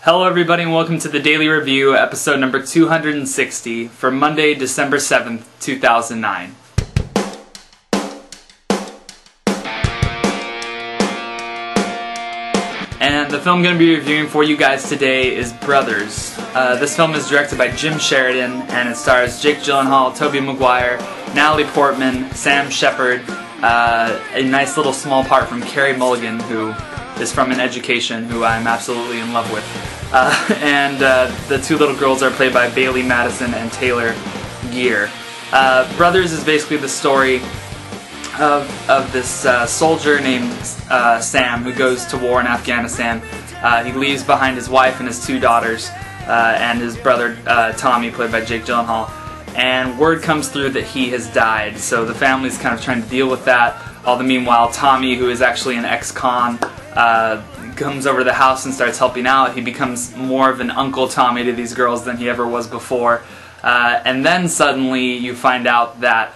Hello everybody and welcome to the Daily Review, episode number 260 for Monday, December 7th, 2009. And the film I'm going to be reviewing for you guys today is Brothers. This film is directed by Jim Sheridan and it stars Jake Gyllenhaal, Tobey Maguire, Natalie Portman, Sam Shepard, a nice little small part from Carey Mulligan, who is from An Education, who I'm absolutely in love with. And the two little girls are played by Bailey Madison and Taylor Geer. Brothers is basically the story of this soldier named Sam who goes to war in Afghanistan. He leaves behind his wife and his two daughters and his brother Tommy, played by Jake Gyllenhaal. And word comes through that he has died, so the family's kind of trying to deal with that. All the meanwhile, Tommy, who is actually an ex-con, comes over to the house and starts helping out. He becomes more of an Uncle Tommy to these girls than he ever was before. And then suddenly you find out that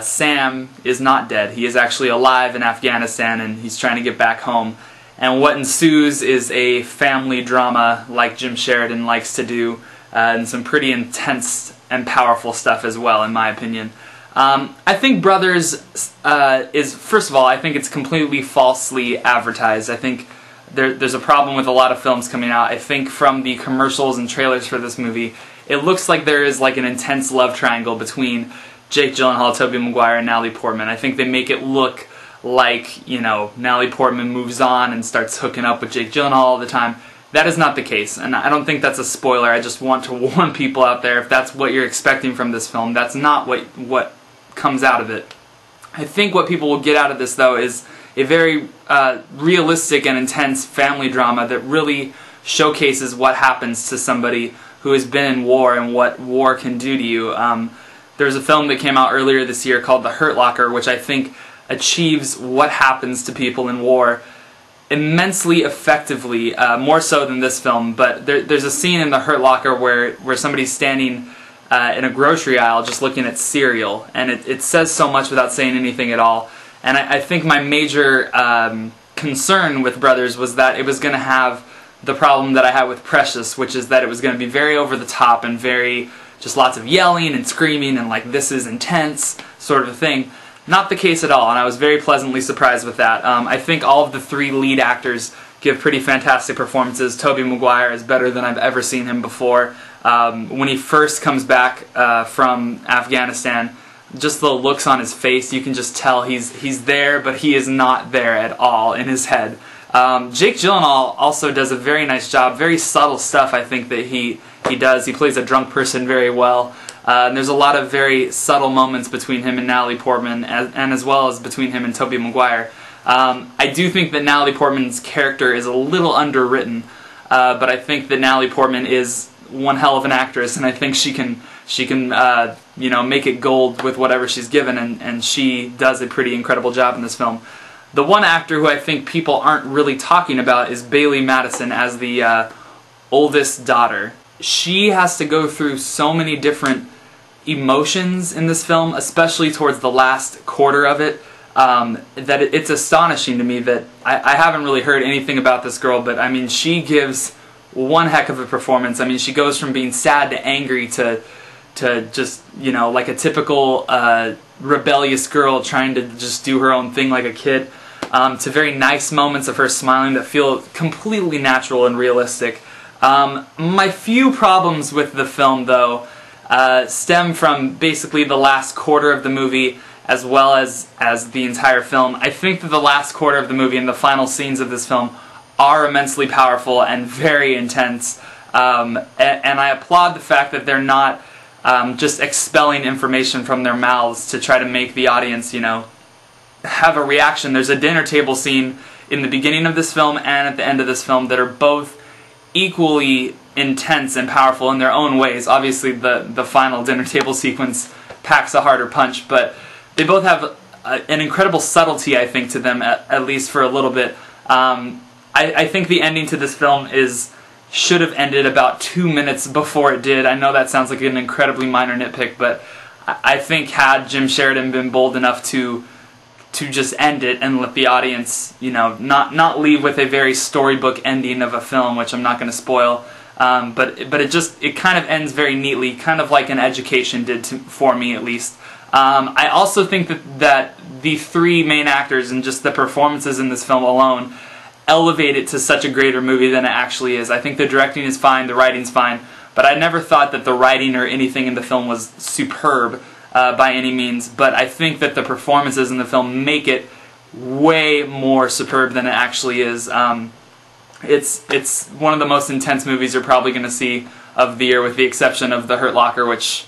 Sam is not dead. He is actually alive in Afghanistan and he's trying to get back home. And what ensues is a family drama like Jim Sheridan likes to do, and some pretty intense and powerful stuff as well, in my opinion. I think Brothers is, first of all, I think it's completely falsely advertised. I think there's a problem with a lot of films coming out. I think from the commercials and trailers for this movie, it looks like there is like an intense love triangle between Jake Gyllenhaal, Tobey Maguire, and Natalie Portman. I think they make it look like, you know, Natalie Portman moves on and starts hooking up with Jake Gyllenhaal all the time. That is not the case, and I don't think that's a spoiler. I just want to warn people out there, if that's what you're expecting from this film, that's not what comes out of it. I think what people will get out of this, though, is a very realistic and intense family drama that really showcases what happens to somebody who has been in war and what war can do to you. There's a film that came out earlier this year called The Hurt Locker, which I think achieves what happens to people in war immensely effectively, more so than this film. But there's a scene in The Hurt Locker where somebody's standing in a grocery aisle just looking at cereal, and it says so much without saying anything at all. And I think my major concern with Brothers was that it was going to have the problem that I had with Precious, which is that it was going to be very over the top and very just lots of yelling and screaming and like, this is intense sort of a thing. Not the case at all, and I was very pleasantly surprised with that. I think all of the three lead actors give pretty fantastic performances. Tobey Maguire is better than I've ever seen him before. When he first comes back from Afghanistan, just the looks on his face, you can just tell he's there, but he is not there at all in his head. Jake Gyllenhaal also does a very nice job, very subtle stuff I think that he does. He plays a drunk person very well. And there's a lot of very subtle moments between him and Natalie Portman, and as well as between him and Tobey Maguire. I do think that Natalie Portman's character is a little underwritten, but I think that Natalie Portman is one hell of an actress, and I think she can you know, make it gold with whatever she's given, and she does a pretty incredible job in this film. The one actor who I think people aren't really talking about is Bailey Madison as the oldest daughter. She has to go through so many different emotions in this film, especially towards the last quarter of it, that it's astonishing to me that I haven't really heard anything about this girl, but I mean, she gives one heck of a performance. I mean, she goes from being sad to angry to just, you know, like a typical rebellious girl trying to just do her own thing like a kid, to very nice moments of her smiling that feel completely natural and realistic. My few problems with the film, though, stem from basically the last quarter of the movie as well as the entire film. I think that the last quarter of the movie and the final scenes of this film are immensely powerful and very intense, and I applaud the fact that they're not just expelling information from their mouths to try to make the audience, you know, have a reaction. There's a dinner table scene in the beginning of this film and at the end of this film that are both equally intense and powerful in their own ways. Obviously the final dinner table sequence packs a harder punch, but they both have an incredible subtlety, I think, to them, at least for a little bit. I think the ending to this film should have ended about 2 minutes before it did. I know that sounds like an incredibly minor nitpick, but I think had Jim Sheridan been bold enough to to just end it and let the audience, you know, not leave with a very storybook ending of a film, which I'm not going to spoil. But it kind of ends very neatly, kind of like an Education did for me, at least. I also think that the three main actors and just the performances in this film alone elevate it to such a greater movie than it actually is. I think the directing is fine, the writing's fine, but I never thought that the writing or anything in the film was superb by any means, but I think that the performances in the film make it way more superb than it actually is. It's one of the most intense movies you're probably going to see of the year, with the exception of The Hurt Locker, which,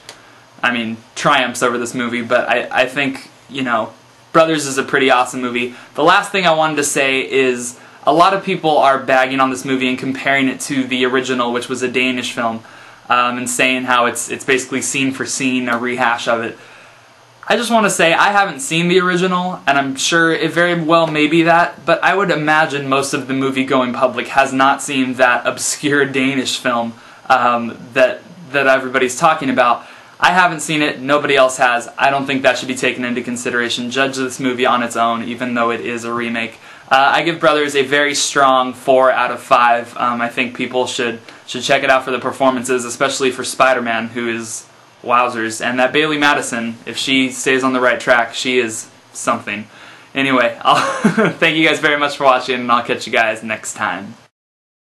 I mean, triumphs over this movie, but I think, you know, Brothers is a pretty awesome movie. The last thing I wanted to say is a lot of people are bagging on this movie and comparing it to the original, which was a Danish film, and saying how it's basically scene for scene a rehash of it. I just want to say I haven't seen the original, and I'm sure it very well may be that, but I would imagine most of the movie-going public has not seen that obscure Danish film that everybody's talking about. I haven't seen it, nobody else has. I don't think that should be taken into consideration. Judge this movie on its own, even though it is a remake. I give Brothers a very strong 4 out of 5. I think people should check it out for the performances, especially for Spider-Man, who is wowzers. And that Bailey Madison, if she stays on the right track, she is something. Anyway, thank you guys very much for watching, and I'll catch you guys next time.